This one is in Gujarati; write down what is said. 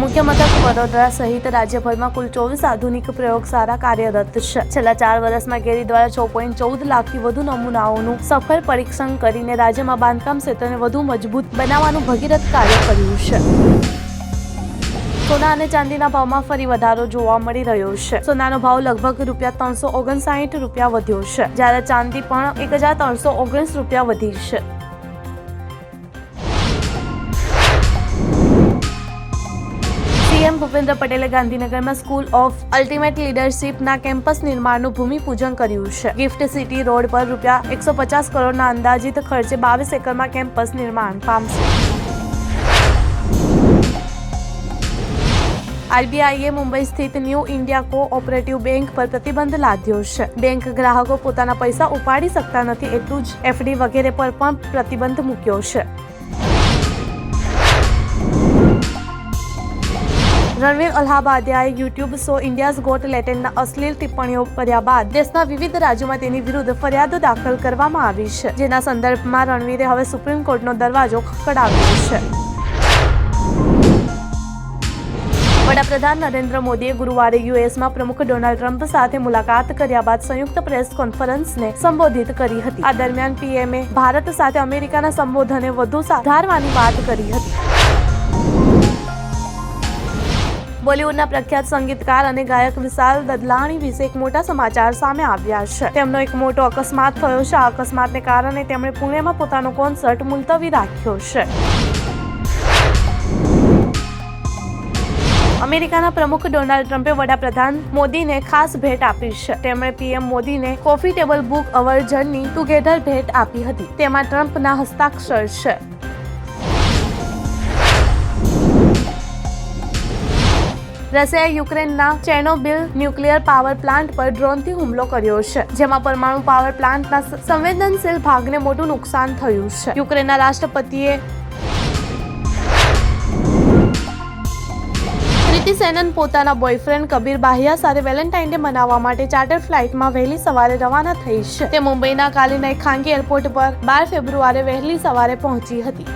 મુખ્ય મથક વડોદરા સહિત રાજ્યભરમાં કુલ 24 આધુનિક પ્રયોગશાળા કાર્યરત છે. છેલ્લા 4 વર્ષમાં કેરી દ્વારા 6.14 લાખથી વધુ નમૂનાઓનું સફળ પરીક્ષણ કરીને રાજ્યમાં બાંધકામ ક્ષેત્રને વધુ મજબૂત બનાવવાનું ભગીરથ કાર્ય કર્યું છે. સોના અને ચાંદીના ભાવમાં ફરી વધારો જોવા મળી રહ્યો છે. સોનાનો ભાવ લગભગ ₹359 વધ્યો છે, જ્યારે ચાંદી પણ ₹1319 વધી છે. સીએમ ભૂપેન્દ્ર પટેલે ગાંધીનગરમાં સ્કૂલ ઓફ અલ્ટિમેટ લીડરશીપના કેમ્પસ નિર્માણનું ભૂમિપૂજન કર્યું છે. ગિફ્ટ સિટી રોડ પર ₹150 કરોડના અંદાજિત ખર્ચે 22 એકરમાં કેમ્પસ નિર્માણ પામશે. આરબીઆઈએ મુંબઈ સ્થિત ન્યૂ ઇન્ડિયા કોઓપરેટિવ બેંક પર પ્રતિબંધ લાદ્યો છે. બેંક ગ્રાહકો પોતાના પૈસા ઉપાડી શકતા નથી, એટલું જ એફડી વગેરે પર પણ પ્રતિબંધ મૂક્યો છે. રણવીર અલ્હાબાદિયાએ યુટ્યુબ શો ઇન્ડિયાઝ ગોટ લેટેન્ટના અશ્લીલ ટિપ્પણીઓ કર્યા બાદ દેશના વિવિધ રાજ્યોમાં તેની વિરુદ્ધ ફરિયાદો દાખલ કરવામાં આવી છે, જેના સંદર્ભમાં રણવીરે હવે સુપ્રીમ કોર્ટનો દરવાજો ખખડાવ્યો છે. વડાપ્રધાન નરેન્દ્ર મોદીએ ગુરુવારે યુએસમાં પ્રમુખ ડોનાલ્ડ ટ્રમ્પ સાથે મુલાકાત કર્યા બાદ સંયુક્ત પ્રેસ કોન્ફરન્સને સંબોધિત કરી હતી. આ દરમિયાન પીએમએ ભારત સાથે અમેરિકાના સંબંધોને વધુ સુધારવાની વાત કરી હતી. બોલિવૂડના પ્રખ્યાત સંગીતકાર અને ગાયક વિશાલ દદલાણી વિશે એક મોટા સમાચાર સામે આવ્યા છે. તેમનો એક મોટો અકસ્માત થયો છે. આ અકસ્માતને કારણે તેમણે પુણેમાં પોતાનો કોન્સર્ટ મુલતવી રાખ્યો છે. અમેરિકાના પ્રમુખ ડોનાલ્ડ ટ્રમ્પે વડાપ્રધાન મોદીને ખાસ ભેટ આપી છે. તેમણે પીએમ મોદીને coffee table book award journey together ભેટ આપી હતી. તેમાં ટ્રમ્પના હસ્તાક્ષર છે. રશિયાએ યુક્રેનના ચેર્નોબિલ ન્યુક્લિયર પાવર પ્લાન્ટ પર ડ્રોનથી હુમલો કર્યો છે, જેમાં પરમાણુ પાવર પ્લાન્ટના સંવેદનશીલ ભાગને મોટું નુકસાન થયું છે. યુક્રેનના રાષ્ટ્રપતિએ કૃતિ સેનન પોતાના બોયફ્રેન્ડ કબીર બાહિયા સાથે વેલેન્ટાઇન ડે મનાવવા માટે ચાર્ટર ફ્લાઇટમાં વહેલી સવારે રવાના થઈ છે. તે મુંબઈના કાલિનાઈ ખાનગી એરપોર્ટ પર 12 ફેબ્રુઆરીએ વહેલી સવારે પહોંચી હતી.